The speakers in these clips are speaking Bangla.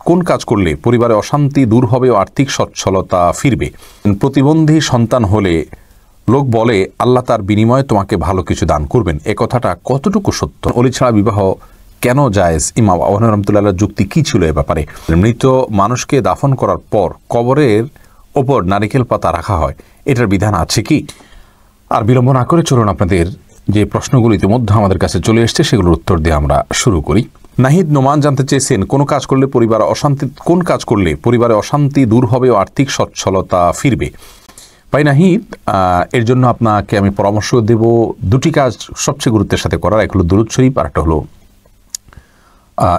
কোন কাজ করলে পরিবারে অশান্তি দূর হবে ও আর্থিক সচ্ছলতা ফিরবে? প্রতিবন্ধী সন্তান হলে লোক বলে আল্লাহ তার বিনিময়ে তোমাকে ভালো কিছু দান করবেন, এ কথাটা কতটুকু সত্য? অলি ছাড়া বিবাহ কেন জায়েজ? ইমাম আবু হানিফা রাহমাতুল্লাহর যুক্তি কি ছিল এ ব্যাপারে? মৃত মানুষকে দাফন করার পর কবরের ওপর নারিকেল পাতা রাখা হয়, এটার বিধান আছে কি? আর বিলম্ব না করে চলুন আপনাদের যে প্রশ্নগুলো ইতিমধ্যে আমাদের কাছে চলে এসছে সেগুলোর উত্তর দিয়ে আমরা শুরু করি। নাহিদ নোমান জানতে চেয়েছেন কোন কাজ করলে পরিবারে অশান্তি দূর হবে ও আর্থিক সচ্ছলতা ফিরবে? ভাই নাহিদ, এর জন্য আপনাকে আমি পরামর্শ দেব দুটি কাজ সবচেয়ে গুরুত্বের সাথে করার। এক হলো দুরূদ শরীফ, আর একটা হলো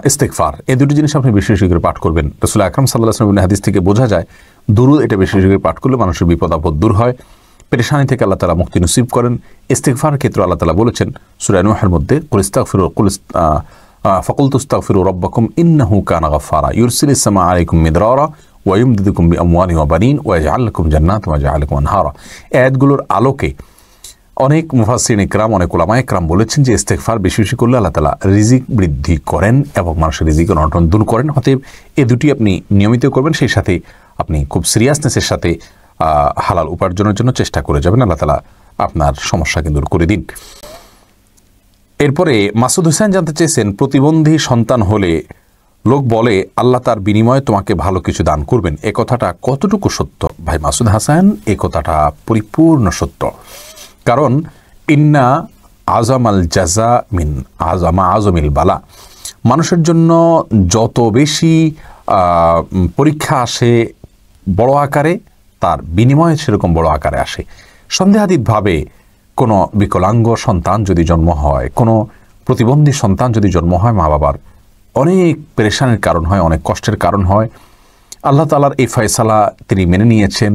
ইস্তেগফার। এই দুটি জিনিস আপনি বেশি বেশি করে পাঠ করবেন। রাসূল আকরাম সাল্লাল্লাহু আলাইহি ওয়াসাল্লাম হাদিস থেকে বোঝা যায় দুরূদ এটা বেশি বেশি করে পাঠ করলে মানুষের বিপদ আপদ দূর হয়, পেরেশানি থেকে আল্লাহ তাআলা মুক্তি নসিব করেন। ইস্তেগফারের ক্ষেত্রে আল্লাহ তাআলা বলেছেন সূরা নূহের মধ্যে, ফাকুলতু আস্তাগফিরু রাব্বাকুম ইন্নাহু কানা গাফফারা ইউরসিলিস সামা আলাইকুম মিদরারা ওয়া ইউমদিদুকুম বিআমওয়ালিন ওয়া বানিন ওয়া ইয়াজআল লাকুম জান্নাতিন ওয়া ইয়াজআল লাকুম আনহারা। আয়াতগুলোর আলোকে অনেক মুফাসসিরিন ইকরাম, অনেক উলামা ইকরাম বলেছেন যে ইস্তেগফার বেশি বেশি করলে আল্লাহ তাআলা রিজিক বৃদ্ধি করেন এবং মানুষের রিজিকের অনটন দূর করেন। অতএব এই দুটি আপনি নিয়মিত করবেন, সেই সাথে আপনি খুব সিরিয়াসনেসের সাথে হালাল উপার্জনের জন্য চেষ্টা করে যাবেন। আল্লাহ তাআলা আপনার সমস্যাকে দূর করে দিন। এরপরে মাসুদ হোসেন জানতে চেয়েছেন প্রতিবন্ধী সন্তান হলে লোক বলে আল্লাহ তার বিনিময়ে তোমাকে ভালো কিছু দান করবেন, এ কথাটা কতটুকু সত্য? ভাই মাসুদ হাসান, এ কথাটা পরিপূর্ণ সত্য। কারণ ইন্না আজামাল জাজা মিন আজমিল বালা, মানুষের জন্য যত বেশি পরীক্ষা আসে বড় আকারে, তার বিনিময়ে সেরকম বড় আকারে আসে। সন্দেহাতীতভাবে কোনো বিকলাঙ্গ সন্তান যদি জন্ম হয়, কোনো প্রতিবন্ধী সন্তান যদি জন্ম হয়, মা বাবার অনেক পেরেশানির কারণ হয়, অনেক কষ্টের কারণ হয়। আল্লাহ তাআলার এই ফয়সালা তিনি মেনে নিয়েছেন,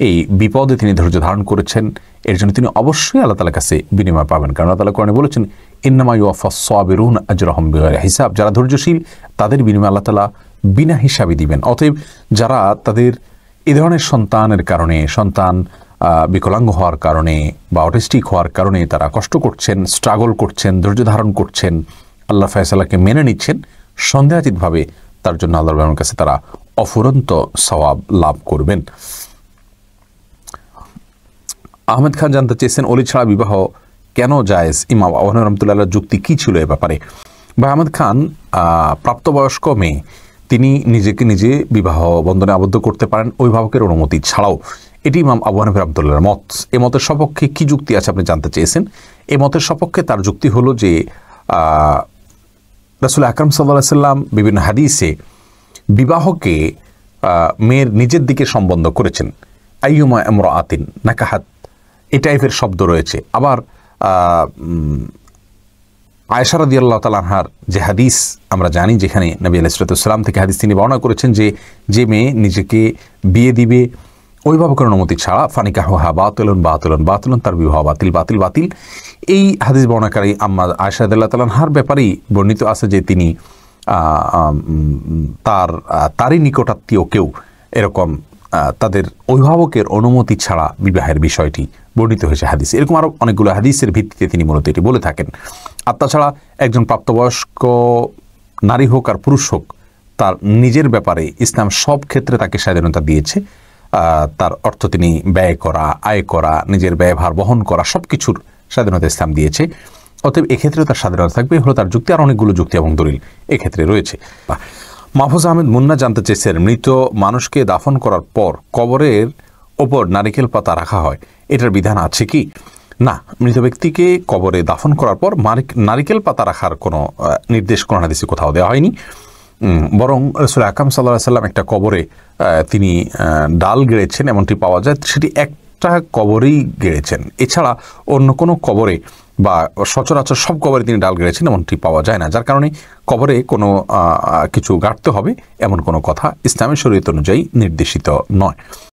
এই বিপদে তিনি ধৈর্য ধারণ করেছেন, এর জন্য তিনি অবশ্যই আল্লাহ তাআলার কাছে বিনিময় পাবেন। কারণ আল্লাহ তাআলা কোরআনে বলেছেন ইন্নামা ইউওয়াফাস সাবিরুনা আজরাহুম বিগাইরি হিসাব, যারা ধৈর্যশীল তাদের বিনিময় আল্লাহ তাআলা বিনা হিসাবে দিবেন। অতএব যারা তাদের এই ধরনের সন্তানের কারণে, সন্তান বিকলাঙ্গ হওয়ার কারণে বা অটিস্টিক হওয়ার কারণে তারা কষ্ট করছেন, স্ট্রাগল করছেন, ধৈর্য ধারণ করছেন, আল্লাহ ফয়সালাকে মেনে নিচ্ছেন, সন্দেহাতীতভাবে তার জন্য আল্লাহর কাছে তারা অফুরন্ত সওয়াব লাভ করবেন। আহমেদ খান জানতে চেয়েছেন অলি ছাড়া বিবাহ কেন জায়েজ? ইমাম আবু হানিফা রাহমাতুল্লাহর যুক্তি কি ছিল এ ব্যাপারে? ভাই আহমেদ খান প্রাপ্তবয়স্ক মেয়ে, তিনি নিজেকে নিজে বিবাহ বন্ধনে আবদ্ধ করতে পারেন অভিভাবকের অনুমতি ছাড়াও। এটি ইমাম আবু হানিফা রাহমাতুল্লাহর মত। এ মতের সপক্ষে কি যুক্তি আছে আপনি জানতে চেয়েছেন। এ মতের সপক্ষে তার যুক্তি হলো যে রাসূল আকরাম সাল্লাল্লাহু আলাইহি ওয়াসাল্লাম বিভিন্ন হাদিসে বিবাহকে মেয়ের নিজের দিকে সম্বন্ধ করেছেন। আইয়ুমা ইমরাআতিন নাকাহাত, এই টাইপের শব্দ রয়েছে। আবার আয়েশা রাদিয়াল্লাহু তাআলা আনহার যে হাদিস আমরা জানি, যেখানে নবী আলাইহিস সালাম থেকে হাদিস তিনি বর্ণনা করেছেন যে মেয়ে নিজেকে বিয়ে দিবে অভিভাবকের অনুমতি ছাড়া, ফানিকাহুহা বাতিলুন বাতিলুন বাতিলুন, তার বিবাহ বাতিল বাতিল বাতিল। এই হাদিস বর্ণনাকারী আম্মা আয়েশা রাদিয়াল্লাহু তাআলা আনহার ব্যাপারেই বর্ণিত আছে যে তিনি তারই নিকটাত্মীয় কেউ এরকম তাদের অভিভাবকের অনুমতি ছাড়া বিবাহের বিষয়টি বর্ণিত হয়েছে হাদিস। এরকম আরও অনেকগুলো হাদিসের ভিত্তিতে তিনি মূলত এটি বলে থাকেন। আর তাছাড়া একজন প্রাপ্তবয়স্ক নারী হোক আর পুরুষ হোক, তার নিজের ব্যাপারে ইসলাম সব ক্ষেত্রে তাকে স্বাধীনতা দিয়েছে। তার অর্থ তিনি ব্যয় করা, আয় করা, নিজের ব্যয়ভার বহন করা, সব কিছুর স্বাধীনতা ইসলাম দিয়েছে। অতএব এক্ষেত্রে তার স্বাধীনতা থাকবে, হলো তার যুক্তি। আর অনেকগুলো যুক্তি এবং দলিল এক্ষেত্রে রয়েছে। মাহফুজ আহমেদ মুন্না জানতে চেয়েছেন মৃত মানুষকে দাফন করার পর কবরের ওপর নারিকেল পাতা রাখা হয়, এটার বিধান আছে কি? না, মৃত ব্যক্তিকে কবরে দাফন করার পর নারিকেল পাতা রাখার কোনো নির্দেশ কোন হাদিসে কোথাও দেওয়া হয়নি। বরং রাসূল আকরাম সাল্লাল্লাহু আলাইহি ওয়াসাল্লাম একটা কবরে তিনি ডাল গেড়েছেন এমনটি পাওয়া যায়, সেটি একটা কবরেই গেড়েছেন। এছাড়া অন্য কোনো কবরে বা সচরাচর সব কবরে তিনি ডাল গেড়েছেন এমনটি পাওয়া যায় না, যার কারণে কবরে কোনো কিছু গাড়তে হবে এমন কোনো কথা ইসলামের শরীয়ত অনুযায়ী নির্দেশিত নয়।